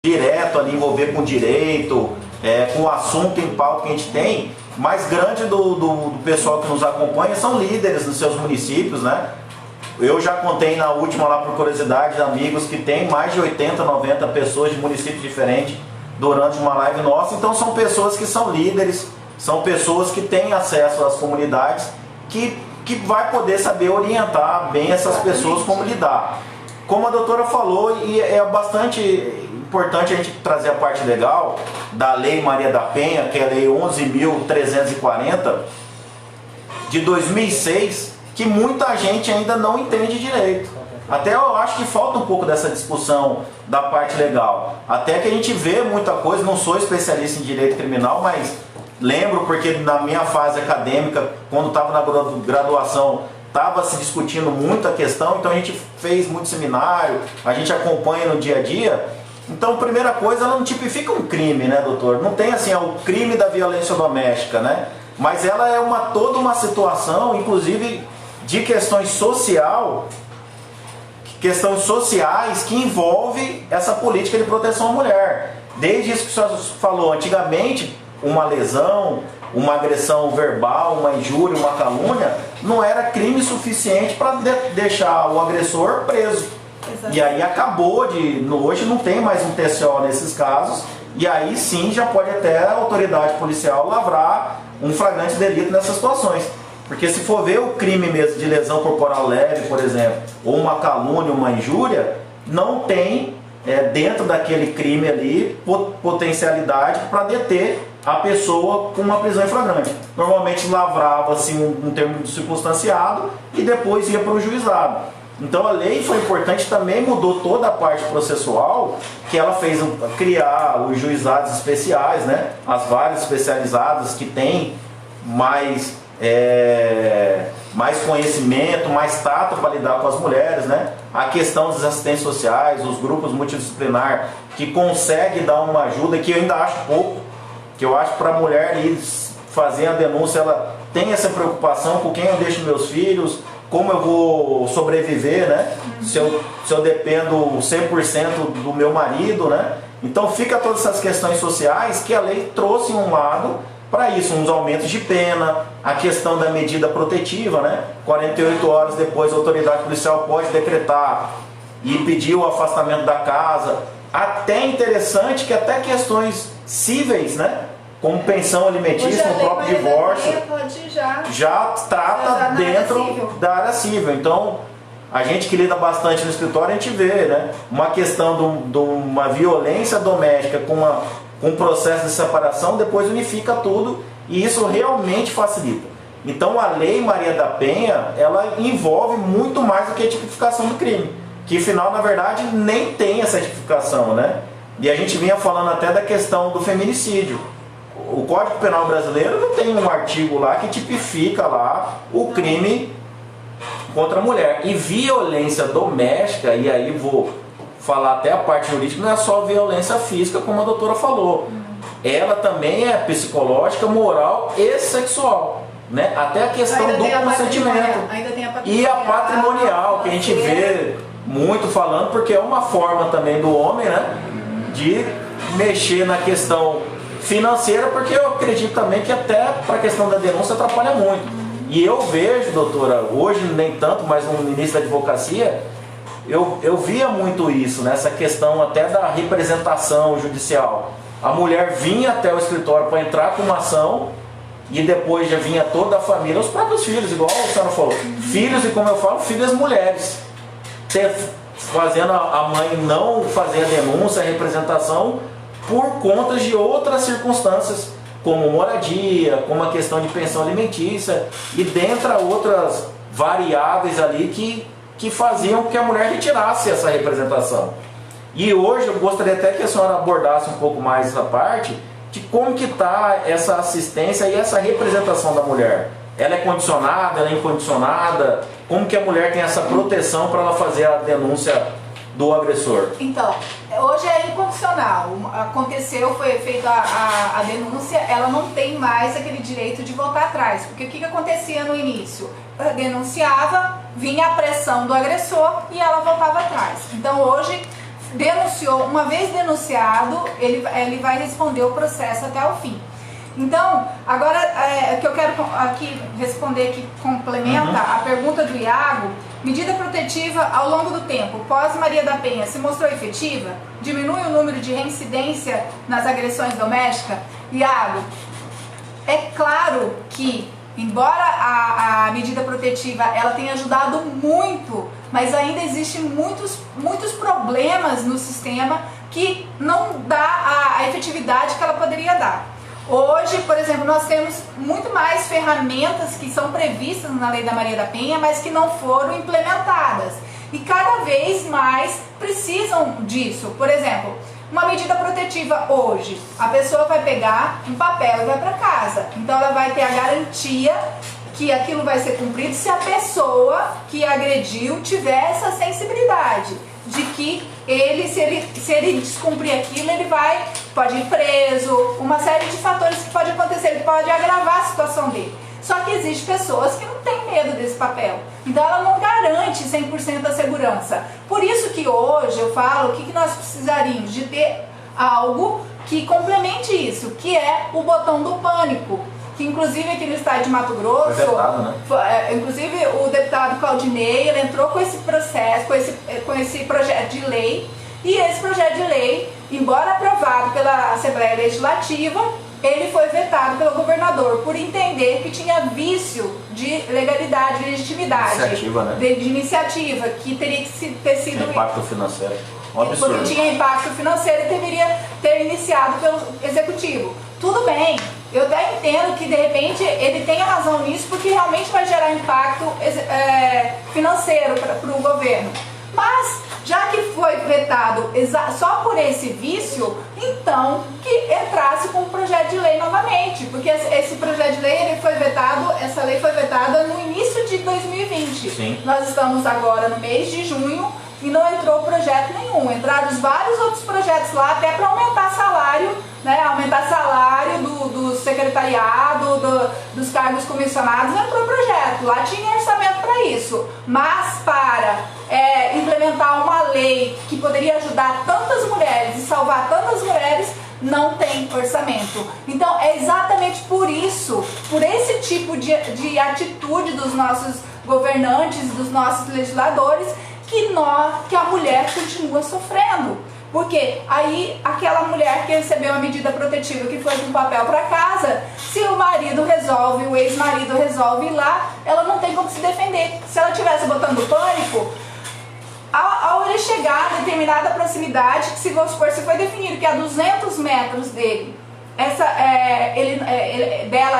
direto ali, envolver com direito, com o assunto em pauta que a gente tem, mais grande do pessoal que nos acompanha são líderes dos seus municípios, né? Eu já contei na última lá, por curiosidade, amigos que tem mais de 80, 90 pessoas de municípios diferentes durante uma live nossa. Então são pessoas que são líderes, são pessoas que têm acesso às comunidades, que vai poder saber orientar bem essas pessoas como lidar. Como a doutora falou, e é bastante importante a gente trazer a parte legal da Lei Maria da Penha, que é a Lei 11.340 de 2006, que muita gente ainda não entende direito. Até eu acho que falta um pouco dessa discussão da parte legal. Até que a gente vê muita coisa, não sou especialista em direito criminal, mas lembro porque na minha fase acadêmica, quando estava na graduação, estava se discutindo muito a questão, então a gente fez muito seminário, a gente acompanha no dia a dia. Então, primeira coisa, ela não tipifica um crime, né, doutor? Não tem assim, o crime da violência doméstica, né? Mas ela é toda uma situação, inclusive, de questões sociais que envolve essa política de proteção à mulher. Desde isso que o senhor falou, antigamente, uma lesão, uma agressão verbal, uma injúria, uma calúnia, não era crime suficiente para deixar o agressor preso. Exatamente. E aí acabou hoje não tem mais um TCO nesses casos, e aí sim já pode até a autoridade policial lavrar um flagrante delito nessas situações. Porque se for ver o crime mesmo de lesão corporal leve, por exemplo, ou uma calúnia, uma injúria, não tem dentro daquele crime ali potencialidade para deter a pessoa com uma prisão em flagrante. Normalmente lavrava-se um termo circunstanciado e depois ia para o juizado. Então a lei foi importante, também mudou toda a parte processual, que ela fez criar os juizados especiais, né? As várias especializadas que têm mais conhecimento, mais tato para lidar com as mulheres, né? A questão dos assistentes sociais, os grupos multidisciplinar que conseguem dar uma ajuda, que eu ainda acho pouco, que eu acho que para a mulher ir fazer a denúncia, ela tem essa preocupação com quem eu deixo meus filhos, como eu vou sobreviver, né? Se eu dependo 100% do meu marido, né? Então fica todas essas questões sociais que a lei trouxe um lado para isso, uns aumentos de pena, a questão da medida protetiva, né? 48 horas depois a autoridade policial pode decretar e pedir o afastamento da casa. Até interessante que até questões cíveis, né? Como pensão alimentícia, o próprio divórcio, já trata dentro da área civil. Então, a gente que lida bastante no escritório, a gente vê, né? Uma questão de uma violência doméstica com um processo de separação, depois unifica tudo e isso realmente facilita. Então, a Lei Maria da Penha, ela envolve muito mais do que a tipificação do crime, que afinal, na verdade, nem tem essa tipificação, né? E a gente vinha falando até da questão do feminicídio. O Código Penal brasileiro não tem um artigo lá que tipifica lá o crime contra a mulher. E violência doméstica, e aí vou falar até a parte jurídica, não é só violência física, como a doutora falou. Ela também é psicológica, moral e sexual, né? Até a questão do consentimento. E a patrimonial, que a gente vê muito falando, porque é uma forma também do homem, né? De mexer na questão financeira, porque eu acredito também que até para a questão da denúncia atrapalha muito. E eu vejo, doutora, hoje nem tanto, mas no início da advocacia, eu via muito isso, nessa questão até da representação judicial. A mulher vinha até o escritório para entrar com uma ação e depois já vinha toda a família, os próprios filhos, igual a senhora falou. Filhos, e como eu falo, filhas mulheres. Fazendo a mãe não fazer a denúncia, a representação, por conta de outras circunstâncias, como moradia, como a questão de pensão alimentícia e dentre outras variáveis ali que faziam que a mulher retirasse essa representação. E hoje eu gostaria até que a senhora abordasse um pouco mais essa parte de como que está essa assistência e essa representação da mulher. Ela é condicionada, ela é incondicionada? Como que a mulher tem essa proteção para ela fazer a denúncia do agressor? Então, hoje é incondicional. Aconteceu, foi feita a denúncia, ela não tem mais aquele direito de voltar atrás. Porque o que acontecia no início? Denunciava, vinha a pressão do agressor e ela voltava atrás. Então hoje denunciou, uma vez denunciado, ele vai responder o processo até o fim. Então, agora que eu quero aqui responder, que complementa a pergunta do Iago, medida protetiva ao longo do tempo, pós Maria da Penha, se mostrou efetiva? Diminui o número de reincidência nas agressões domésticas? Iago, é claro que, embora a medida protetiva ela tenha ajudado muito, mas ainda existem muitos problemas no sistema que não dá a efetividade que ela poderia dar. Hoje, por exemplo, nós temos muito mais ferramentas que são previstas na Lei da Maria da Penha, mas que não foram implementadas. E cada vez mais precisam disso. Por exemplo, uma medida protetiva hoje, a pessoa vai pegar um papel e vai para casa. Então ela vai ter a garantia que aquilo vai ser cumprido se a pessoa que agrediu tiver essa sensibilidade de que se ele descumprir aquilo, ele pode ir preso, uma série de fatores que pode acontecer, ele pode agravar a situação dele. Só que existem pessoas que não têm medo desse papel, então ela não garante 100% da segurança. Por isso que hoje eu falo, o que nós precisaríamos de ter algo que complemente isso, que é o botão do pânico. Que inclusive aqui no estado de Mato Grosso, foi vetado, né? Inclusive o deputado Claudinei, ele entrou com esse processo, com esse projeto de lei, e esse projeto de lei, embora aprovado pela Assembleia Legislativa, ele foi vetado pelo governador por entender que tinha vício de legalidade, de legitimidade, iniciativa, né? de iniciativa, que teria que ter sido... Impacto financeiro. Um absurdo. Porque tinha impacto financeiro e deveria ter iniciado pelo executivo. Tudo bem, eu até entendo que de repente ele tenha razão nisso, porque realmente vai gerar impacto financeiro para o governo. Mas, já que foi vetado só por esse vício, então que entrasse com um projeto de lei novamente, porque esse projeto de lei essa lei foi vetada no início de 2020. Sim. Nós estamos agora no mês de junho e não entrou projeto nenhum. Entraram vários outros projetos lá, até para aumentar salário, né? Aumentar salário do secretariado, dos cargos comissionados, entrou projeto. Lá tinha orçamento para isso. Mas para implementar uma lei que poderia ajudar tantas mulheres e salvar tantas mulheres, não tem orçamento. Então é exatamente por isso, por esse tipo de atitude dos nossos governantes, dos nossos legisladores, que a mulher continua sofrendo. Porque aí aquela mulher que recebeu a medida protetiva, que foi com um papel para casa, se o marido resolve, o ex-marido resolve ir lá, ela não tem como se defender. Se ela tivesse botando pânico, ao ele chegar a determinada proximidade, que se vamos supor, se foi definido que a 200 metros dele,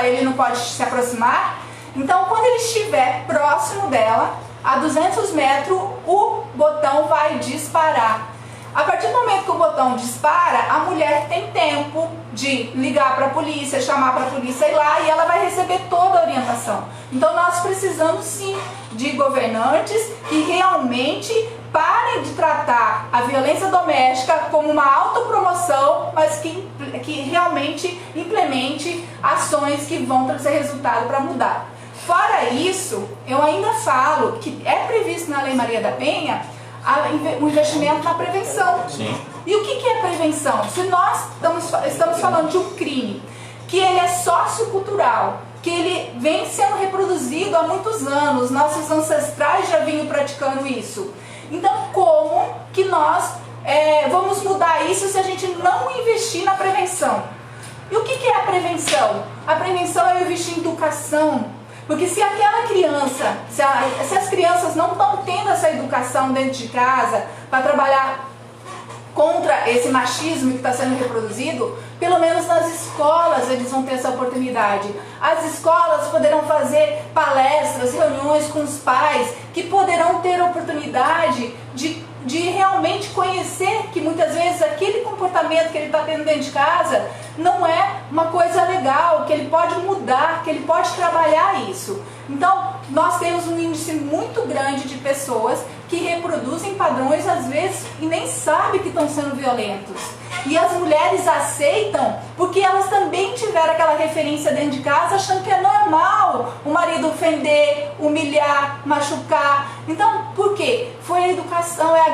ele não pode se aproximar, então quando ele estiver próximo dela, a 200 metros, o botão vai disparar. A partir do momento que o botão dispara, a mulher tem tempo de ligar para a polícia, chamar para a polícia ir lá, e ela vai receber toda a orientação. Então nós precisamos sim de governantes que realmente parem de tratar a violência doméstica como uma autopromoção, mas que realmente implemente ações que vão trazer resultado para mudar. Fora isso, eu ainda falo que é previsto na Lei Maria da Penha o investimento na prevenção. Sim. E o que é prevenção? Se nós estamos falando de um crime que ele é sociocultural, que ele vem sendo reproduzido há muitos anos, nossos ancestrais já vinham praticando isso. Então, como que nós vamos mudar isso se a gente não investir na prevenção? E o que é a prevenção? A prevenção é investir em educação. Porque se aquela criança, se as crianças não estão tendo essa educação dentro de casa para trabalhar contra esse machismo que está sendo reproduzido, pelo menos nas escolas eles vão ter essa oportunidade. As escolas poderão fazer palestras, reuniões com os pais, que poderão ter a oportunidade de realmente conhecer que muitas vezes aquele comportamento que ele está tendo dentro de casa não é uma coisa legal, que ele pode mudar, que ele pode trabalhar isso. Então, nós temos um índice muito grande de pessoas que reproduzem padrões, às vezes, e nem sabem que estão sendo violentos. E as mulheres aceitam porque elas também tiveram aquela referência dentro de casa, achando que é normal o marido ofender, humilhar, machucar. Então, por quê? Foi a educação, é a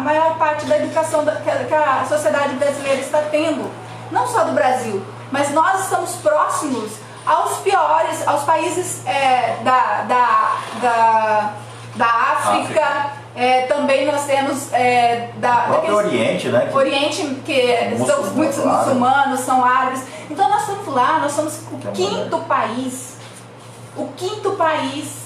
maior parte da educação que a sociedade brasileira está tendo. Não só do Brasil, mas nós estamos próximos aos piores, aos países da África. Também nós temos do Oriente, né? Oriente, que são muitos muçulmanos, são árabes. Então nós estamos lá, nós somos o quinto país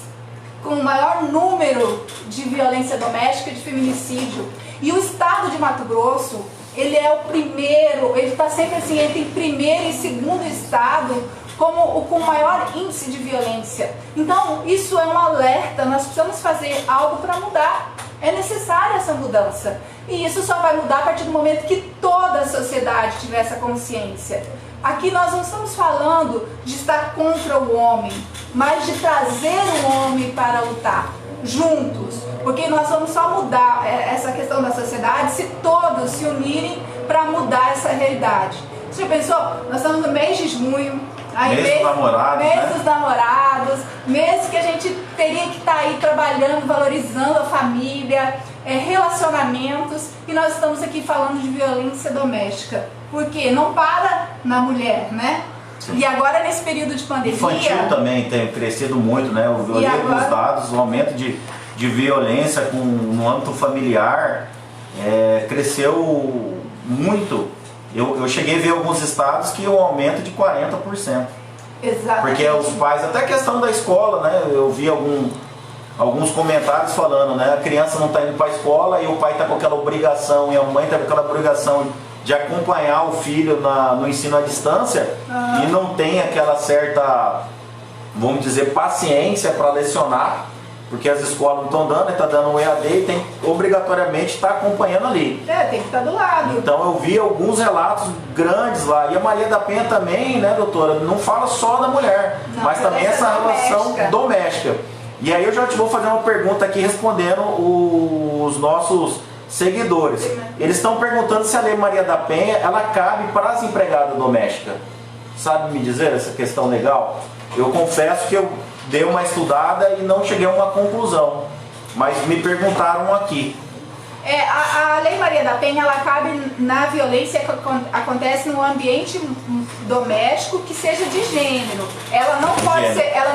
com o maior número de violência doméstica e de feminicídio. E o estado de Mato Grosso, ele é o primeiro, ele está sempre assim, entre primeiro e segundo estado como o com maior índice de violência. Então, isso é um alerta, nós precisamos fazer algo para mudar. É necessária essa mudança. E isso só vai mudar a partir do momento que toda a sociedade tiver essa consciência. Aqui nós não estamos falando de estar contra o homem, mas de trazer o homem para lutar, juntos. Porque nós vamos só mudar essa questão da sociedade se todos se unirem para mudar essa realidade. Você já pensou? Nós estamos no mês de junho, mês dos namorados, mês que a gente teria que estar aí trabalhando, valorizando a família, relacionamentos, e nós estamos aqui falando de violência doméstica. Porque não para na mulher, né? Sim. E agora nesse período de pandemia... Infantil também tem crescido muito, né? Eu olhei alguns dados, o aumento de violência no âmbito familiar cresceu muito. Eu cheguei a ver alguns estados que o aumento de 40%. Exatamente. Porque os pais, até a questão da escola, né? Eu vi alguns comentários falando, né? A criança não está indo para a escola e o pai está com aquela obrigação, e a mãe está com aquela obrigação de acompanhar o filho no ensino à distância, e não tem aquela certa, vamos dizer, paciência para lecionar, porque as escolas não estão dando, está dando um EAD e tem obrigatoriamente estar acompanhando ali. Tem que estar do lado. Então eu vi alguns relatos grandes lá, e a Maria da Penha também, né, doutora, não fala só da mulher, mas também essa relação doméstica. E aí eu já te vou fazer uma pergunta aqui respondendo os nossos seguidores. Eles estão perguntando se a Lei Maria da Penha, ela cabe para as empregadas domésticas. Sabe me dizer essa questão legal? Eu confesso que eu dei uma estudada e não cheguei a uma conclusão, mas me perguntaram aqui. A Lei Maria da Penha, ela cabe na violência que acontece no ambiente doméstico que seja de gênero. Ela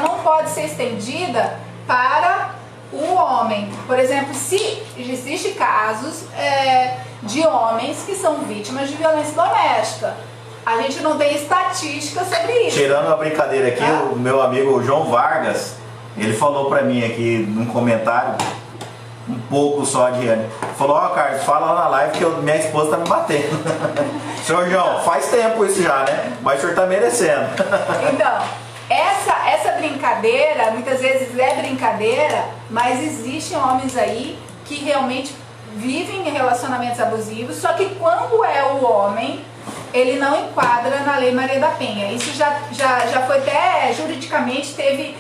não pode ser estendida para o homem. Por exemplo, se existem casos de homens que são vítimas de violência doméstica, a gente não tem estatística sobre isso. Tirando a brincadeira aqui, o meu amigo João Vargas, ele falou pra mim aqui num comentário, um pouco só de ele. Falou, Carlos, fala lá na live que minha esposa tá me batendo. Senhor João, faz tempo isso já, né? Mas o senhor tá merecendo. Então, essa brincadeira, muitas vezes é brincadeira, mas existem homens aí que realmente vivem em relacionamentos abusivos, só que quando é o homem, ele não enquadra na Lei Maria da Penha. Isso já foi até juridicamente, teve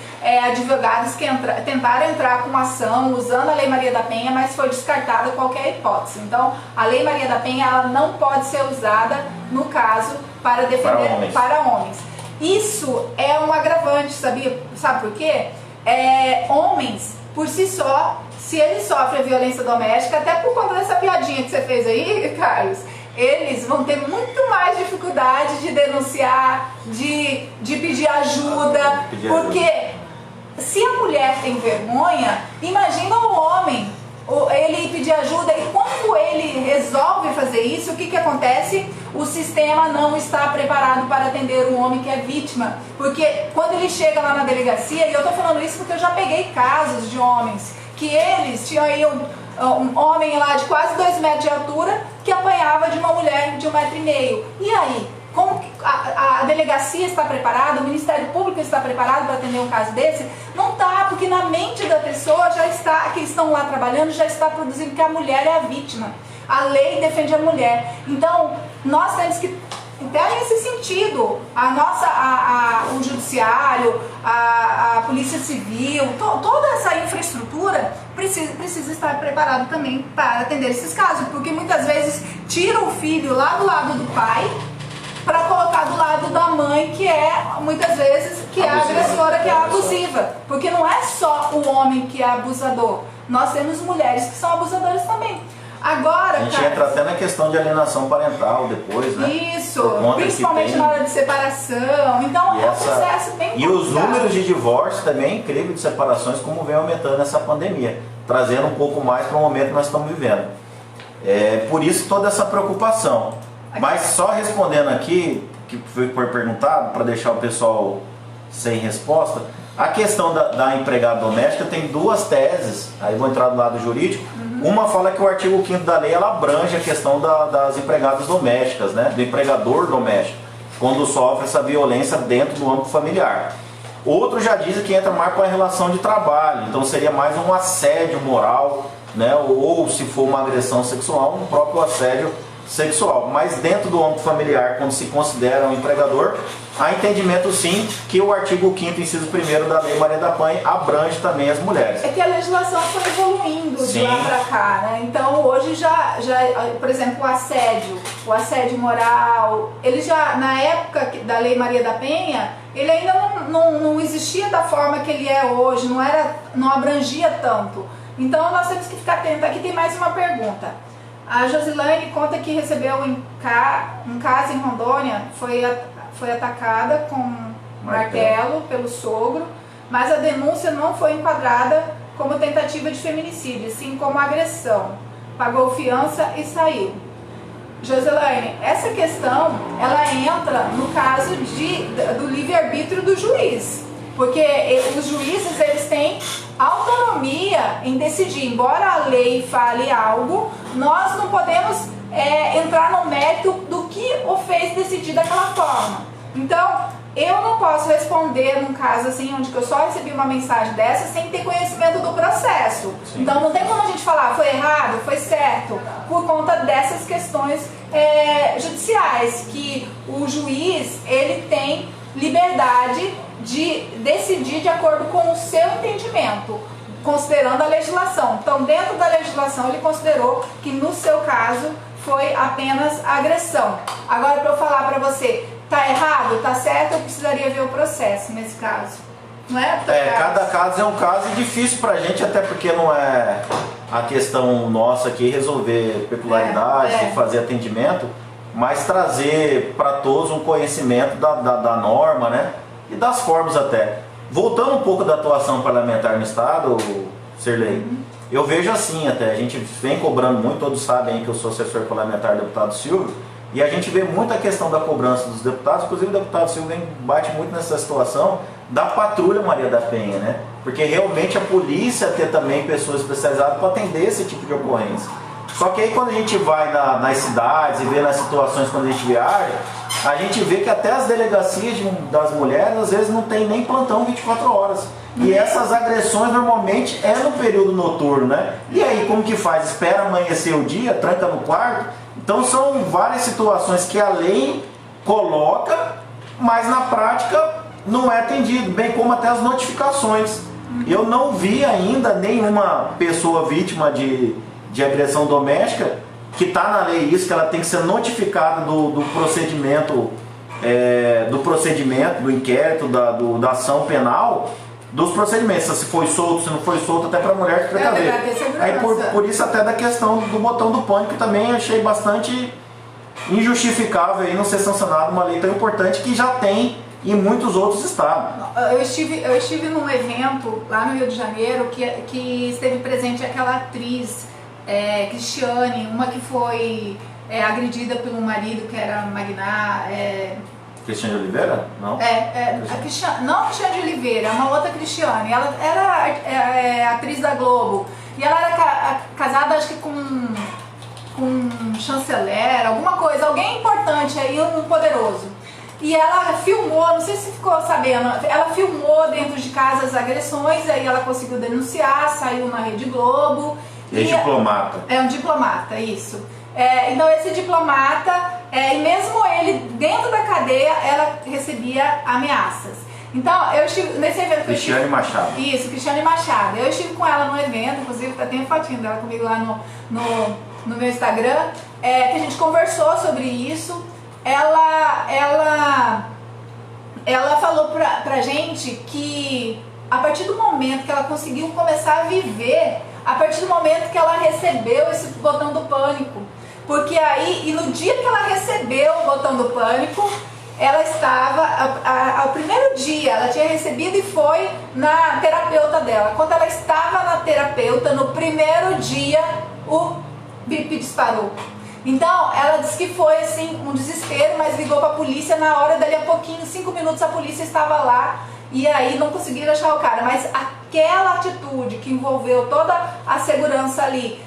advogados que tentaram entrar com ação usando a Lei Maria da Penha, mas foi descartada qualquer hipótese. Então, a Lei Maria da Penha, ela não pode ser usada, no caso, para defender para homens. Isso é um agravante, sabia? Sabe por quê? Homens, por si só, se eles sofrem a violência doméstica, até por conta dessa piadinha que você fez aí, Carlos, eles vão ter muito mais dificuldade de denunciar, de pedir ajuda, porque se a mulher tem vergonha, imagina o homem, ele pedir ajuda, e quando ele resolve fazer isso, o que acontece? O sistema não está preparado para atender um homem que é vítima, porque quando ele chega lá na delegacia, e eu estou falando isso porque eu já peguei casos de homens, que eles tinham aí um homem lá de quase 2 metros de altura, que apanhava de uma mulher de 1,5 metro. E aí? Como a delegacia está preparada, o Ministério Público está preparado para atender um caso desse? Não está, porque na mente da pessoa já está, que estão lá trabalhando, já está produzindo que a mulher é a vítima. A lei defende a mulher. Então, nós temos que Então, nesse sentido, o judiciário, a polícia civil, toda essa infraestrutura precisa estar preparado também para atender esses casos, porque muitas vezes tira o filho lá do lado do pai para colocar do lado da mãe, que é, muitas vezes, que é a agressora, que é a abusiva. Porque não é só o homem que é abusador, nós temos mulheres que são abusadoras também. Agora, a gente entra até na questão de alienação parental depois, né? Isso, principalmente na hora de separação. Então, é um processo bem complicado. E os números de divórcio também é incrível, de separações, como vem aumentando essa pandemia, trazendo um pouco mais para o momento que nós estamos vivendo. Por isso toda essa preocupação. Mas só respondendo aqui, que foi perguntado, para deixar o pessoal sem resposta, a questão da empregada doméstica tem duas teses, aí vou entrar do lado jurídico. Uma fala que o artigo 5º da lei ela abrange a questão das empregadas domésticas, né? Do empregador doméstico, quando sofre essa violência dentro do âmbito familiar. Outro já diz que entra mais para a relação de trabalho, então seria mais um assédio moral, né? Ou se for uma agressão sexual, um próprio assédio sexual. Mas dentro do âmbito familiar, quando se considera um empregador, há entendimento sim que o artigo 5º, inciso 1º da Lei Maria da Penha abrange também as mulheres. É que a legislação foi evoluindo de lá para cá, né? Então hoje já, por exemplo, o assédio moral, ele já, na época da Lei Maria da Penha, ele ainda não existia da forma que ele é hoje, não abrangia tanto. Então nós temos que ficar atentos. Aqui tem mais uma pergunta. A Josilane conta que recebeu um caso em Rondônia, foi atacada com martelo pelo sogro, mas a denúncia não foi enquadrada como tentativa de feminicídio, sim como agressão. Pagou fiança e saiu. Josilane, essa questão ela entra no caso do livre-arbítrio do juiz, porque os juízes eles têm autonomia em decidir. Embora a lei fale algo, nós não podemos entrar no mérito do que o fez decidir daquela forma. Então, eu não posso responder num caso assim, onde eu só recebi uma mensagem dessa sem ter conhecimento do processo. Sim. Então, não tem como a gente falar foi errado, foi certo, por conta dessas questões judiciais, que o juiz ele tem liberdade de decidir de acordo com o seu entendimento, considerando a legislação. Então, dentro da legislação, ele considerou que no seu caso foi apenas agressão. Agora, para eu falar para você, tá errado, tá certo, eu precisaria ver o processo nesse caso. Não é? Cada caso é um caso e difícil pra gente, até porque não é a questão nossa aqui resolver peculiaridades e fazer atendimento, mas trazer para todos um conhecimento da norma, né? E das formas até. Voltando um pouco da atuação parlamentar no Estado, Sirlei, eu vejo assim até, a gente vem cobrando muito, todos sabem que eu sou assessor parlamentar do deputado Silvio, e a gente vê muito a questão da cobrança dos deputados, inclusive o deputado Silvio bate muito nessa situação da patrulha Maria da Penha, né? Porque realmente a polícia ter também pessoas especializadas para atender esse tipo de ocorrência. Só que aí quando a gente vai nas cidades e vê nas situações quando a gente viaja, a gente vê que até as delegacias das mulheres às vezes não tem nem plantão 24 horas. E essas agressões normalmente é no período noturno, né? E aí como que faz? Espera amanhecer o dia, tranca no quarto? Então são várias situações que a lei coloca, mas na prática não é atendido, bem como até as notificações. Eu não vi ainda nenhuma pessoa vítima de agressão doméstica que está na lei isso, que ela tem que ser notificada do procedimento, do inquérito, da ação penal, dos procedimentos, se foi solto, se não foi solto, até para a mulher que precaver. Aí por isso até da questão do botão do pânico também achei bastante injustificável aí não ser sancionado uma lei tão importante que já tem em muitos outros estados. Eu estive num evento lá no Rio de Janeiro que esteve presente aquela atriz Cristiane, uma que foi agredida pelo marido que era Cristiane de Oliveira? Não? Não a Cristiane de Oliveira, uma outra Cristiane. Ela era atriz da Globo. E ela era casada, acho que com um chanceler, alguma coisa, alguém importante aí, um poderoso. E ela filmou, não sei se ficou sabendo, ela filmou dentro de casa as agressões, aí ela conseguiu denunciar, saiu na Rede Globo. Diplomata. É um diplomata, isso. Então esse diplomata, e mesmo ele dentro cadeia ela recebia ameaças. Então, eu estive nesse evento. Cristiane Machado. Isso, Cristiane Machado. Eu estive com ela no evento, inclusive tem fotinho dela comigo lá no meu Instagram, que a gente conversou sobre isso. Ela falou pra gente que a partir do momento que ela conseguiu começar a viver, a partir do momento que ela recebeu esse botão do pânico, porque aí, e no dia que ela recebeu o botão do pânico, ela estava, ao primeiro dia, ela tinha recebido e foi na terapeuta dela. Quando ela estava na terapeuta, no primeiro dia, o bip disparou. Então, ela disse que foi assim, um desespero, mas ligou para a polícia. Na hora, dali a pouquinho, 5 minutos, a polícia estava lá. E aí não conseguiram achar o cara. Mas aquela atitude que envolveu toda a segurança ali,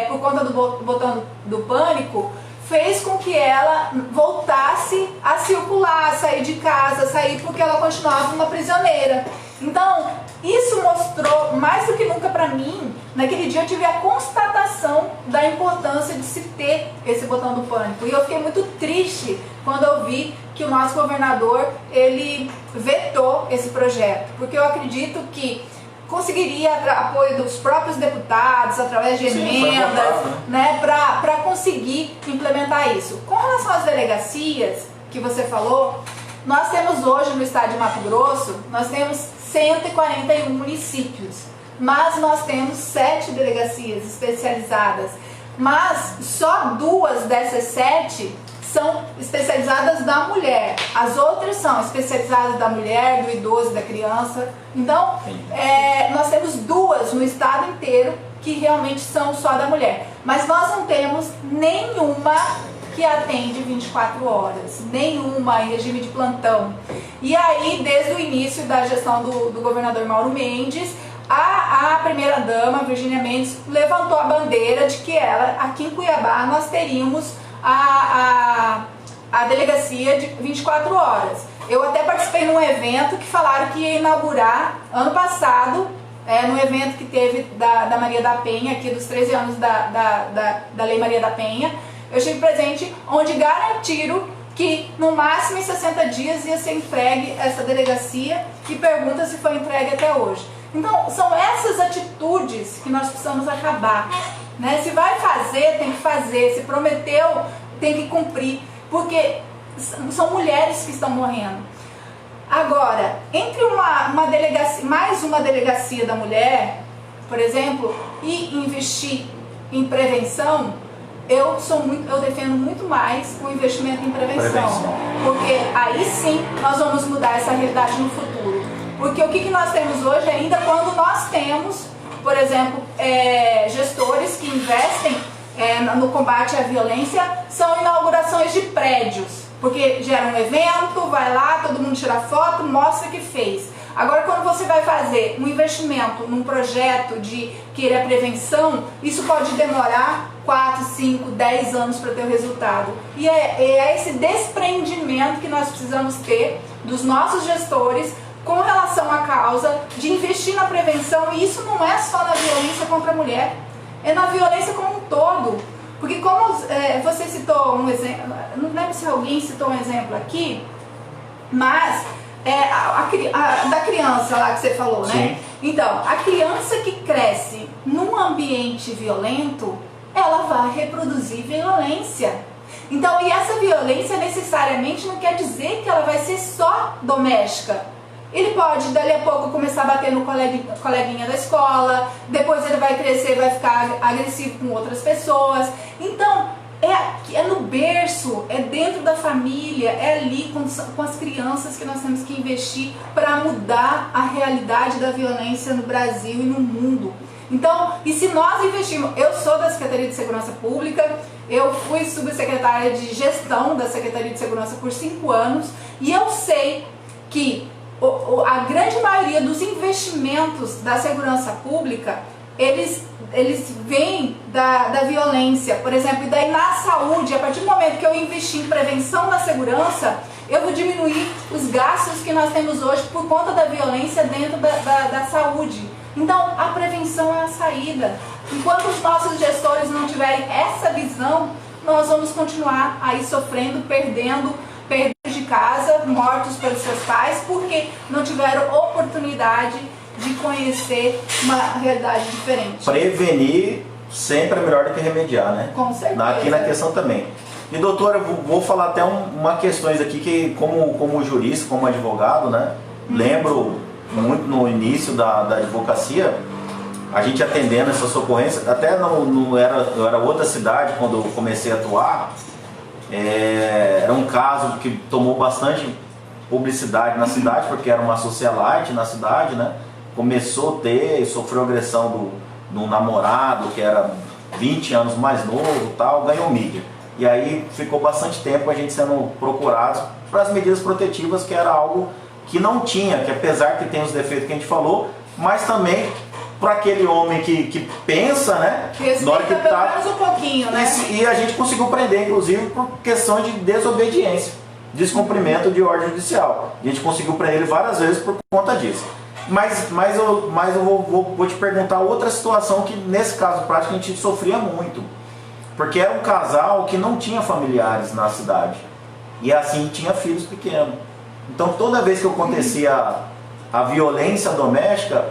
por conta do botão do pânico, fez com que ela voltasse a circular, a sair de casa, sair, porque ela continuava uma prisioneira. Então, isso mostrou mais do que nunca para mim. Naquele dia eu tive a constatação da importância de se ter esse botão do pânico. E eu fiquei muito triste quando eu vi que o nosso governador, ele vetou esse projeto. Porque eu acredito que conseguiria apoio dos próprios deputados, através de emendas, né, para conseguir implementar isso. Com relação às delegacias que você falou, nós temos hoje no estado de Mato Grosso, nós temos 141 municípios, mas nós temos 7 delegacias especializadas, mas só 2 dessas 7 são especializadas da mulher, as outras são especializadas da mulher, do idoso, da criança. Então, nós temos 2 no estado inteiro que realmente são só da mulher, mas nós não temos nenhuma que atende 24 horas, nenhuma em regime de plantão. E aí, desde o início da gestão do governador Mauro Mendes, a primeira-dama, Virgínia Mendes, levantou a bandeira de que aqui em Cuiabá, nós teríamos a delegacia de 24 horas. Eu até participei num evento que falaram que ia inaugurar ano passado, num evento que teve da Maria da Penha, aqui dos 13 anos da Lei Maria da Penha. Eu estive presente, onde garantiram que no máximo em 60 dias ia ser entregue essa delegacia, e pergunta se foi entregue até hoje. Então, são essas atitudes que nós precisamos acabar, né? Se vai fazer, tem que fazer. Se prometeu, tem que cumprir, porque são mulheres que estão morrendo. Agora, entre uma delegacia, mais uma delegacia da mulher, por exemplo, e investir em prevenção, eu defendo muito mais o investimento em prevenção, porque aí sim nós vamos mudar essa realidade no futuro. Porque o que nós temos hoje ainda, quando nós temos, por exemplo, gestores que investem no combate à violência, são inaugurações de prédios, porque gera um evento, vai lá, todo mundo tira foto, mostra que fez. Agora, quando você vai fazer um investimento num projeto de querer a prevenção, isso pode demorar 4, 5, 10 anos para ter o resultado. E é esse desprendimento que nós precisamos ter dos nossos gestores com relação à causa de investir na prevenção. E isso não é só na violência contra a mulher, é na violência como um todo. Porque como você citou um exemplo, não lembro se alguém citou um exemplo aqui, mas da criança lá que você falou, né? Sim. Então, a criança que cresce num ambiente violento, ela vai reproduzir violência. Então, e essa violência necessariamente não quer dizer que ela vai ser só doméstica. Ele pode, dali a pouco, começar a bater no coleguinha da escola, depois ele vai crescer, vai ficar agressivo com outras pessoas. Então, é no berço, é dentro da família, é ali com as crianças que nós temos que investir para mudar a realidade da violência no Brasil e no mundo. Então, e se nós investirmos, eu sou da Secretaria de Segurança Pública, eu fui subsecretária de gestão da Secretaria de Segurança por 5 anos, e eu sei que a grande maioria dos investimentos da segurança pública, eles vêm da violência, por exemplo, e daí na saúde. A partir do momento que eu investi em prevenção na segurança, eu vou diminuir os gastos que nós temos hoje por conta da violência dentro da saúde. Então, a prevenção é a saída. Enquanto os nossos gestores não tiverem essa visão, nós vamos continuar aí sofrendo, perdendo, prejudicando casa, mortos pelos seus pais, porque não tiveram oportunidade de conhecer uma realidade diferente. Prevenir sempre é melhor do que remediar, né? Com certeza. Aqui na questão também. E doutora, eu vou falar até uma questões aqui que, como jurista, como advogado, né? Lembro muito no início da advocacia, a gente atendendo essas ocorrências, até eu era outra cidade quando eu comecei a atuar, era um caso que tomou bastante publicidade na cidade, porque era uma socialite na cidade, né? Começou a ter, sofreu agressão do namorado, que era 20 anos mais novo, tal, ganhou mídia. E aí ficou bastante tempo a gente sendo procurado para as medidas protetivas, que era algo que não tinha, que apesar que tem os defeitos que a gente falou, mas também para aquele homem que pensa, né? Na hora que tá, pelo menos um pouquinho, né? E a gente conseguiu prender, inclusive, por questão de desobediência, descumprimento de ordem judicial. A gente conseguiu prender ele várias vezes por conta disso. Mas eu vou te perguntar outra situação que, nesse caso prático, a gente sofria muito. Porque era um casal que não tinha familiares na cidade. E assim tinha filhos pequenos. Então toda vez que acontecia a violência doméstica,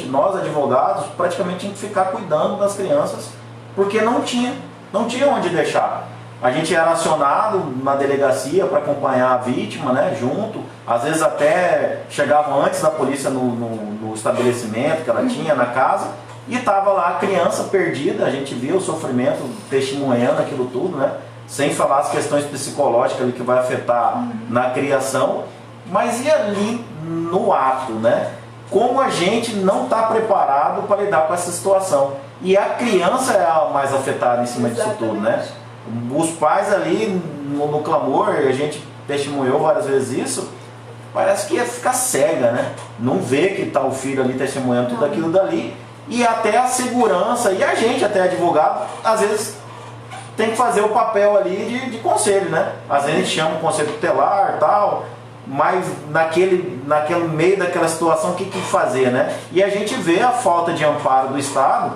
nós advogados, praticamente tinha que ficar cuidando das crianças, porque não tinha onde deixar. A gente era acionado na delegacia para acompanhar a vítima, né, junto. Às vezes até chegavam antes da polícia no estabelecimento que ela tinha, na casa, e estava lá a criança perdida. A gente via o sofrimento, testemunhando aquilo tudo, né, sem falar as questões psicológicas ali que vai afetar na criação. Mas e ali no ato, né? Como a gente não está preparado para lidar com essa situação. E a criança é a mais afetada em cima disso tudo, né? Os pais ali no clamor, a gente testemunhou várias vezes isso, parece que ia ficar cega, né? Não vê que está o filho ali testemunhando tudo aquilo dali. E até a segurança, e a gente até advogado, às vezes tem que fazer o papel ali de conselho, né? Às vezes a gente chama o conselho tutelar e tal, mas naquele meio daquela situação, o que fazer, né? E a gente vê a falta de amparo do Estado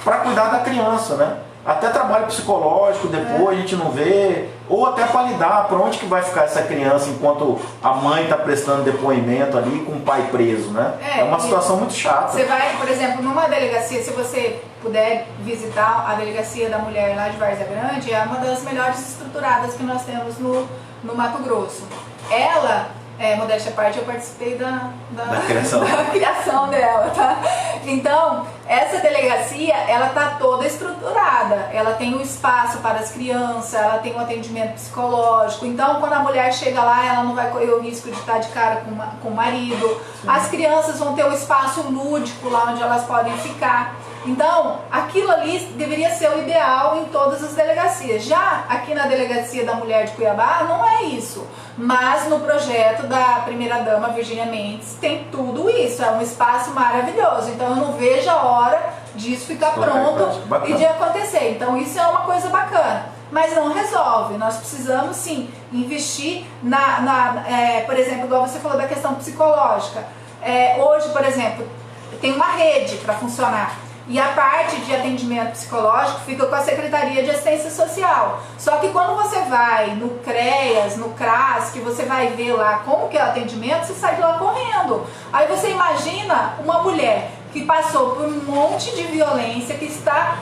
para cuidar da criança, né? Até trabalho psicológico depois a gente não vê, ou até para lidar, para onde que vai ficar essa criança enquanto a mãe está prestando depoimento ali com o pai preso, né? É uma situação muito chata. Você vai, por exemplo, numa delegacia, se você puder visitar a delegacia da mulher lá de Várzea Grande, é uma das melhores estruturadas que nós temos no Mato Grosso. Ela, modéstia à parte, eu participei da criação dela, tá? Então, essa delegacia, ela tá toda estruturada. Ela tem um espaço para as crianças, ela tem um atendimento psicológico. Então, quando a mulher chega lá, ela não vai correr o risco de estar de cara com o marido. Sim. As crianças vão ter um espaço lúdico lá onde elas podem ficar. Então, aquilo ali deveria ser o ideal em todas as delegacias. Já aqui na Delegacia da Mulher de Cuiabá, não é isso. Mas no projeto da primeira-dama Virgínia Mendes tem tudo isso. É um espaço maravilhoso. Então, eu não vejo a hora disso ficar pronto e de acontecer. Então, isso é uma coisa bacana. Mas não resolve. Nós precisamos, sim, investir por exemplo, igual você falou da questão psicológica. Hoje, por exemplo, tem uma rede para funcionar. E a parte de atendimento psicológico fica com a Secretaria de Assistência Social. Só que quando você vai no CREAS, no CRAS, que você vai ver lá como que é o atendimento, você sai de lá correndo. Aí você imagina uma mulher que passou por um monte de violência, que está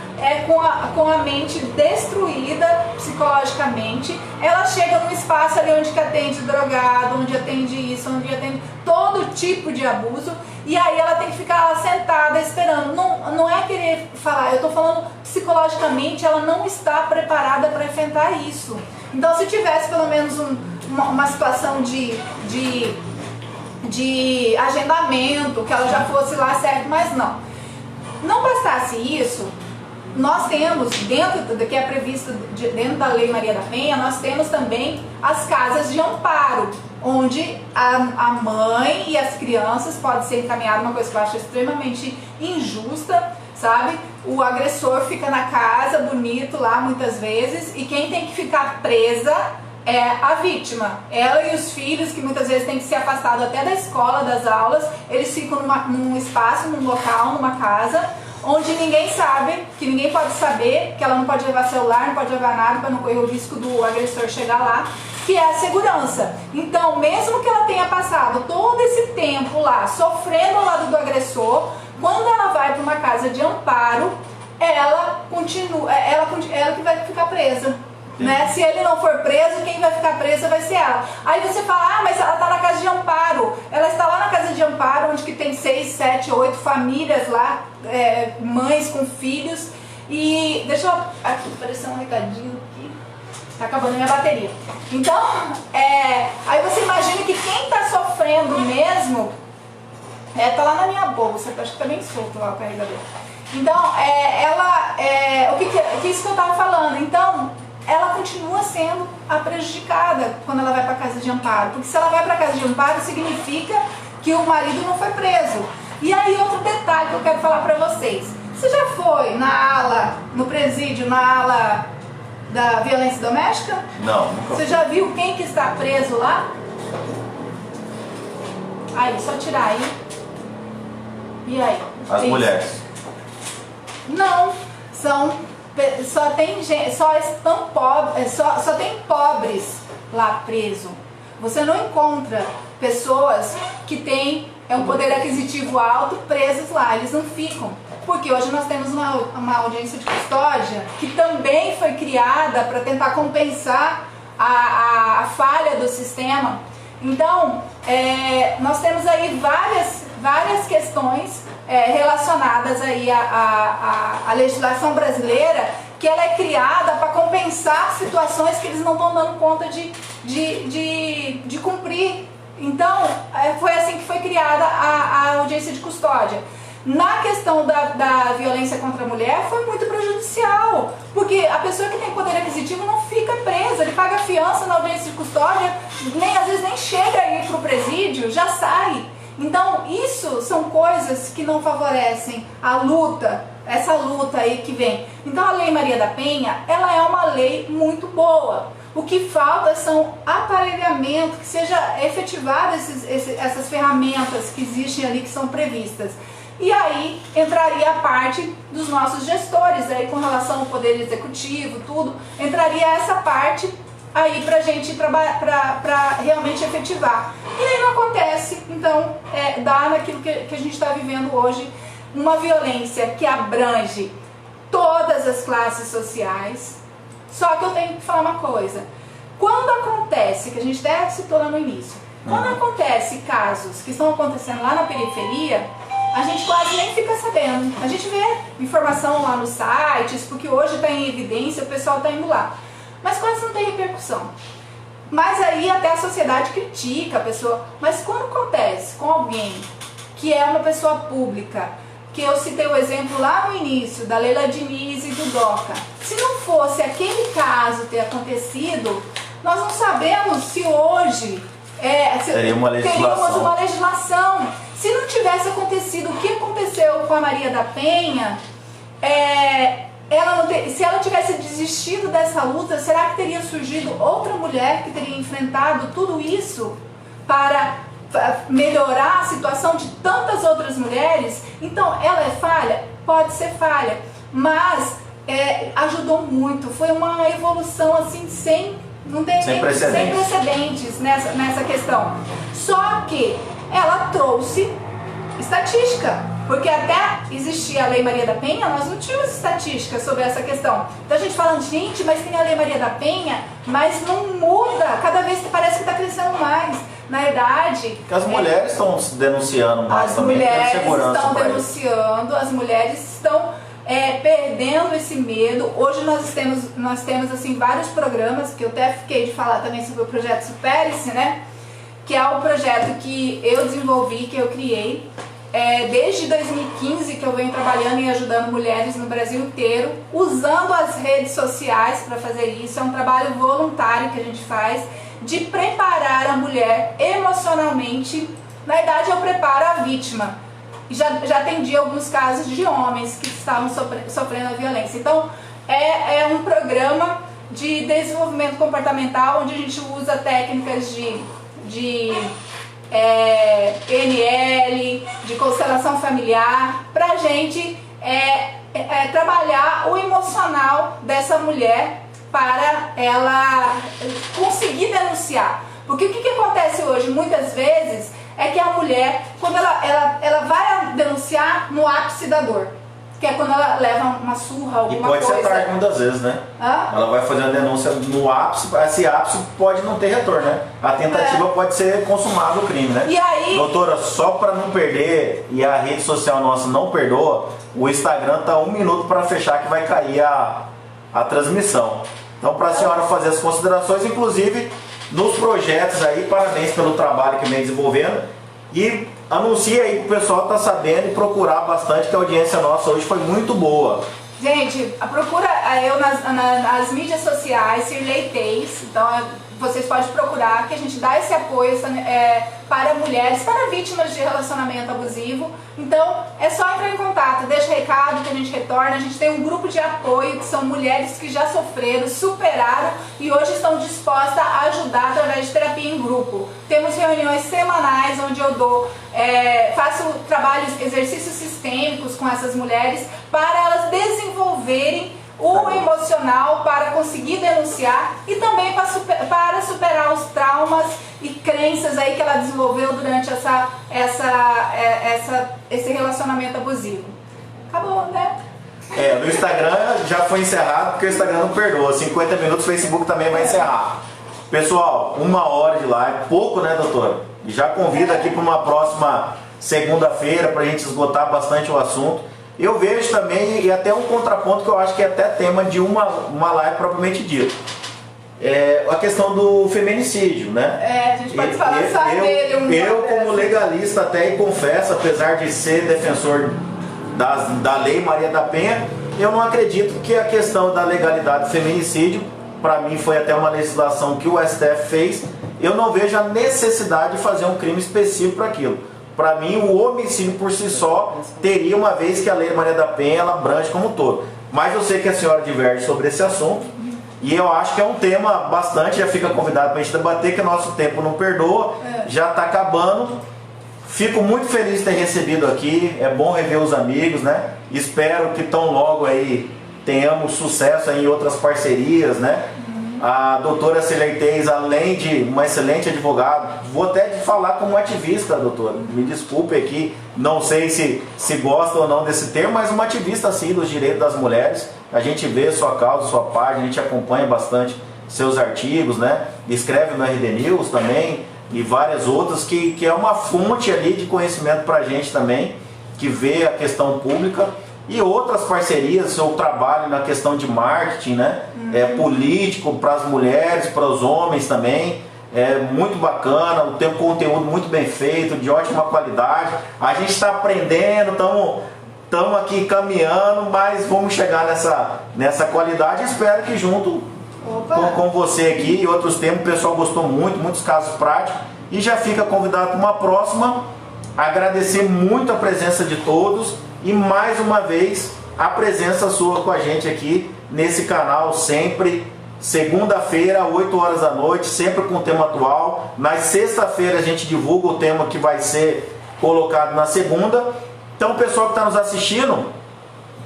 com a mente destruída psicologicamente. Ela chega num espaço ali onde que atende drogado, onde atende isso, onde atende todo tipo de abuso, e aí ela tem que ficar lá sentada esperando. Não é querer falar, eu estou falando psicologicamente, ela não está preparada para enfrentar isso. Então, se tivesse pelo menos uma situação de agendamento, que ela já fosse lá certo, mas não bastasse isso, nós temos, dentro do que é previsto dentro da Lei Maria da Penha, nós temos também as casas de amparo, onde a mãe e as crianças podem ser encaminhadas, uma coisa que eu acho extremamente injusta, sabe? O agressor fica na casa, bonito lá muitas vezes, e quem tem que ficar presa é a vítima. Ela e os filhos, que muitas vezes têm que ser afastados até da escola, das aulas, eles ficam num espaço, num local, numa casa, onde ninguém sabe, que ninguém pode saber, que ela não pode levar celular, não pode levar nada para não correr o risco do agressor chegar lá. que é a segurança. Então, mesmo que ela tenha passado todo esse tempo lá, sofrendo ao lado do agressor, quando ela vai para uma casa de amparo, ela continua, ela que vai ficar presa. Né? Se ele não for preso, quem vai ficar presa vai ser ela. Aí você fala, mas ela está na casa de amparo. Ela está lá na casa de amparo, onde que tem 6, 7, 8 famílias lá, mães com filhos. E deixa eu... Aqui, apareceu um recadinho aqui. Tá acabando a minha bateria. Então, aí você imagina que quem está sofrendo mesmo... tá lá na minha bolsa, acho que tá bem solto lá o carregador. Então, o que isso que eu estava falando? Então... ela continua sendo a prejudicada quando ela vai para a casa de amparo. Porque se ela vai para a casa de amparo, significa que o marido não foi preso. E aí outro detalhe que eu quero falar para vocês. Você já foi no presídio, na ala da violência doméstica? Não, nunca. Você já viu quem que está preso lá? Aí, só tirar aí. E aí? As mulheres. Não, só tem gente, só tem pobres lá preso. Você não encontra pessoas que têm um poder aquisitivo alto presas lá, eles não ficam. Porque hoje nós temos uma audiência de custódia que também foi criada para tentar compensar a falha do sistema. Então, nós temos aí várias questões relacionadas aí à legislação brasileira, que ela é criada para compensar situações que eles não estão dando conta de cumprir. Então, foi assim que foi criada a audiência de custódia. Na questão da violência contra a mulher, foi muito prejudicial, porque a pessoa que tem poder aquisitivo não fica presa, ele paga fiança na audiência de custódia, às vezes nem chega a ir para o presídio, já sai. Então, isso são coisas que não favorecem a luta, essa luta aí que vem. Então, a Lei Maria da Penha, ela é uma lei muito boa. O que falta são aparelhamento, que seja efetivada essas ferramentas que existem ali, que são previstas. E aí entraria a parte dos nossos gestores, aí com relação ao poder executivo, tudo, entraria essa parte aí pra gente para realmente efetivar. E aí não acontece, então dá naquilo que a gente está vivendo hoje, uma violência que abrange todas as classes sociais. Só que eu tenho que falar uma coisa, quando acontece, que a gente até citou lá no início, quando acontece casos que estão acontecendo lá na periferia, a gente quase nem fica sabendo. A gente vê informação lá nos sites, porque hoje está em evidência, o pessoal está indo lá. Mas quase não tem repercussão. Mas aí até a sociedade critica a pessoa. Mas quando acontece com alguém que é uma pessoa pública, que eu citei o exemplo lá no início, da Leila Diniz e do Doca, se não fosse aquele caso ter acontecido, nós não sabemos se hoje teríamos uma legislação. Se não tivesse acontecido o que aconteceu com a Maria da Penha, se ela tivesse desistido dessa luta, será que teria surgido outra mulher que teria enfrentado tudo isso para melhorar a situação de tantas outras mulheres? Então, ela é falha? Pode ser falha, mas ajudou muito. Foi uma evolução assim sem precedentes nessa questão. Só que ela trouxe estatística, porque até existia a Lei Maria da Penha, nós não tínhamos estatística sobre essa questão. Então a gente falando, gente, mas tem a Lei Maria da Penha, mas não muda, cada vez que parece que está crescendo mais. Na verdade... Porque as mulheres estão denunciando mais também. As mulheres estão denunciando, as mulheres estão perdendo esse medo. Hoje nós temos assim, vários programas, que eu até fiquei de falar também sobre o projeto Supere-se, né? Que é o projeto que eu desenvolvi, que eu criei. Desde 2015 que eu venho trabalhando e ajudando mulheres no Brasil inteiro, usando as redes sociais para fazer isso. É um trabalho voluntário que a gente faz, de preparar a mulher emocionalmente. Na verdade, eu preparo a vítima. E já atendi alguns casos de homens que estavam sofrendo a violência. Então, é um programa de desenvolvimento comportamental, onde a gente usa técnicas de PNL, de constelação familiar, para a gente trabalhar o emocional dessa mulher para ela conseguir denunciar. Porque o que acontece hoje, muitas vezes, é que a mulher, quando ela vai denunciar no ápice da dor, que é quando ela leva uma surra, alguma coisa. E pode ser tarde muitas vezes, né? Ela vai fazer uma denúncia no ápice, esse ápice pode não ter retorno, né? A tentativa pode ser consumado o crime, né? E aí... Doutora, só para não perder, e a rede social nossa não perdoa, o Instagram tá 1 minuto para fechar que vai cair a transmissão. Então, para a senhora fazer as considerações, inclusive nos projetos aí, parabéns pelo trabalho que vem desenvolvendo e anuncia aí que o pessoal tá sabendo e procurar bastante, que a audiência nossa hoje foi muito boa. Gente, procura eu nas mídias sociais, Sirley Teis, então vocês podem procurar, que a gente dá esse apoio para mulheres, para vítimas de relacionamento abusivo. Então é só entrar em contato, deixa recado que a gente retorna. A gente tem um grupo de apoio que são mulheres que já sofreram, superaram e hoje estão dispostas a ajudar através de terapia em grupo. Temos reuniões semanais onde eu faço trabalhos, exercícios sistêmicos com essas mulheres para elas desenvolverem o emocional para conseguir denunciar e também para superar os traumas e crenças aí que ela desenvolveu durante esse relacionamento abusivo. Acabou, né? No Instagram já foi encerrado porque o Instagram não perdoa. 50 minutos, o Facebook também vai encerrar. Pessoal, 1 hora de live, pouco, né, doutora? Já convido aqui para uma próxima segunda-feira para a gente esgotar bastante o assunto. Eu vejo também, e até um contraponto que eu acho que é até tema de uma live propriamente dita, a questão do feminicídio, né? A gente pode falar só dele. Eu como legalista até e confesso, apesar de ser defensor da Lei Maria da Penha, eu não acredito que a questão da legalidade do feminicídio, para mim foi até uma legislação que o STF fez, eu não vejo a necessidade de fazer um crime específico para aquilo. Para mim, o homicídio por si só teria, uma vez que a Lei Maria da Penha ela abrange como um todo. Mas eu sei que a senhora diverge sobre esse assunto e eu acho que é um tema bastante, já fica convidado para a gente debater, que o nosso tempo não perdoa, já está acabando. Fico muito feliz de ter recebido aqui, é bom rever os amigos, né? Espero que tão logo aí tenhamos sucesso aí em outras parcerias, né? A doutora Sirley Teis, além de uma excelente advogada, vou até falar como ativista, doutora, me desculpe aqui, não sei se gosta ou não desse termo, mas uma ativista sim dos direitos das mulheres. A gente vê sua causa, sua página, a gente acompanha bastante seus artigos, né? Escreve no RD News também e várias outras, que é uma fonte ali de conhecimento pra gente também, que vê a questão pública. E outras parcerias, seu trabalho na questão de marketing, né? Político para as mulheres, para os homens também. É muito bacana, tem um conteúdo muito bem feito, de ótima qualidade. A gente está aprendendo, estamos aqui caminhando, mas vamos chegar nessa qualidade. Espero que junto com você aqui e outros temas, o pessoal gostou muito, muitos casos práticos. E já fica convidado para uma próxima. Agradecer muito a presença de todos. E mais uma vez a presença sua com a gente aqui nesse canal, sempre segunda-feira, 8 horas da noite, sempre com tema atual. Nas sexta-feira a gente divulga o tema que vai ser colocado na segunda. Então o pessoal que está nos assistindo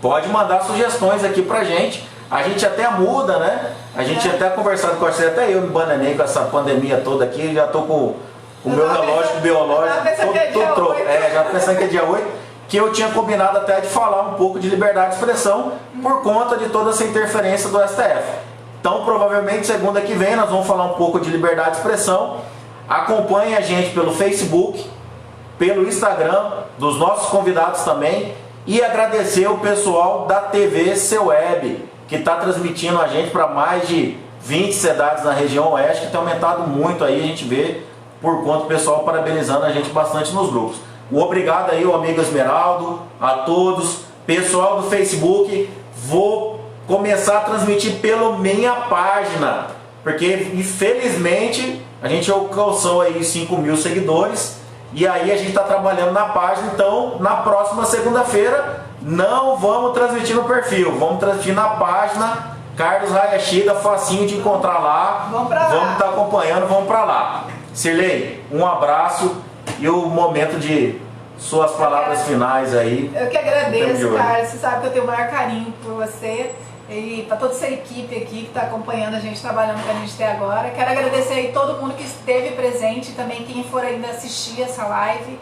pode mandar sugestões aqui pra gente. A gente até muda, né? A gente até conversado com você, até eu me bananei com essa pandemia toda aqui, já tô com o meu relógio biológico todo já pensando que é dia 8. Que eu tinha combinado até de falar um pouco de liberdade de expressão por conta de toda essa interferência do STF. Então, provavelmente, segunda que vem, nós vamos falar um pouco de liberdade de expressão. Acompanhe a gente pelo Facebook, pelo Instagram, dos nossos convidados também. E agradecer o pessoal da TV Seu Web, que está transmitindo a gente para mais de 20 cidades na região oeste, que tem aumentado muito aí, a gente vê, por conta do pessoal parabenizando a gente bastante nos grupos. Obrigado aí, o amigo Esmeraldo, a todos. Pessoal do Facebook, vou começar a transmitir pela minha página, porque infelizmente a gente alcançou aí 5.000 seguidores e aí a gente está trabalhando na página. Então na próxima segunda-feira não vamos transmitir no perfil, vamos transmitir na página Carlos Hayashida, facinho de encontrar lá. Vamos estar acompanhando, vamos para lá. Sirley, um abraço e o momento de suas palavras finais aí. Eu que agradeço, cara. Você sabe que eu tenho o maior carinho por você. e para toda essa equipe aqui que está acompanhando a gente, trabalhando com a gente até agora. Quero agradecer aí todo mundo que esteve presente, também quem for ainda assistir essa live.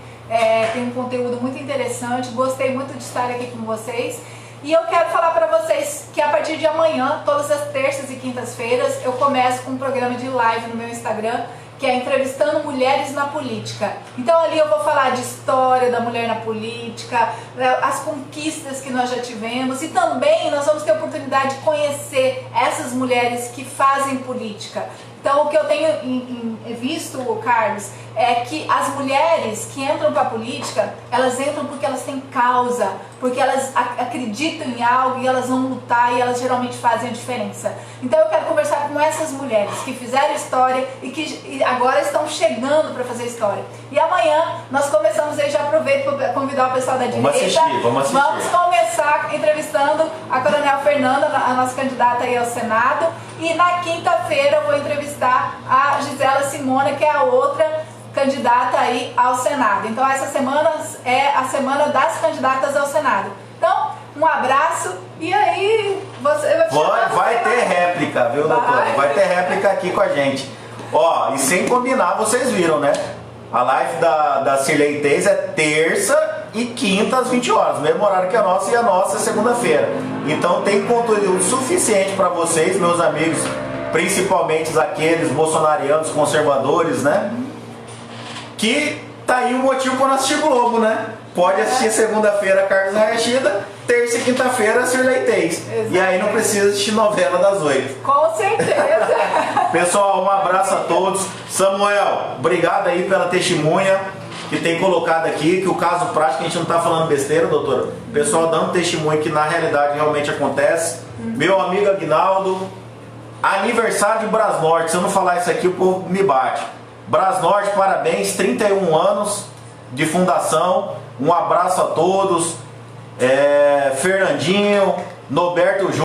Tem um conteúdo muito interessante, gostei muito de estar aqui com vocês. E eu quero falar para vocês que a partir de amanhã, todas as terças e quintas-feiras, eu começo com um programa de live no meu Instagram, que é Entrevistando Mulheres na Política. Então ali eu vou falar de história da mulher na política, as conquistas que nós já tivemos, e também nós vamos ter a oportunidade de conhecer essas mulheres que fazem política. Então o que eu tenho visto, Carlos, é que as mulheres que entram para a política, elas entram porque elas têm causa, porque elas acreditam em algo e elas vão lutar e elas geralmente fazem a diferença. Então eu quero conversar com essas mulheres que fizeram história e que agora estão chegando para fazer história. E amanhã nós começamos aí, já aproveito para convidar o pessoal da direita. Vamos assistir. Vamos começar entrevistando a Coronel Fernanda, a nossa candidata aí ao Senado. E na quinta-feira eu vou entrevistar a Gisela Simona, que é a outra candidata aí ao Senado. Então essa semana é a semana das candidatas ao Senado. Então, um abraço e aí vai ter réplica, viu, doutora? Vai ter réplica aqui com a gente. Ó, e sem combinar, vocês viram, né? A live da Cirlei Teis é terça e quinta às 20 horas, mesmo horário que a nossa, e a nossa é segunda-feira. Então tem conteúdo suficiente para vocês, meus amigos, principalmente aqueles bolsonarianos conservadores, né? Que tá aí o motivo para não assistir Globo, né? Pode assistir segunda-feira Carlos Rachida, terça e quinta-feira Cirlei Teis. E aí não precisa assistir novela das 8. Com certeza. Pessoal, um abraço a todos. Samuel, obrigado aí pela testemunha que tem colocado aqui, que o caso prático, a gente não tá falando besteira, doutora. O pessoal dando testemunho que na realidade realmente acontece. Meu amigo Aguinaldo, aniversário de Brasnorte. Se eu não falar isso aqui, o povo me bate. Brasnorte, parabéns, 31 anos de fundação. Um abraço a todos. Fernandinho, Norberto Júnior.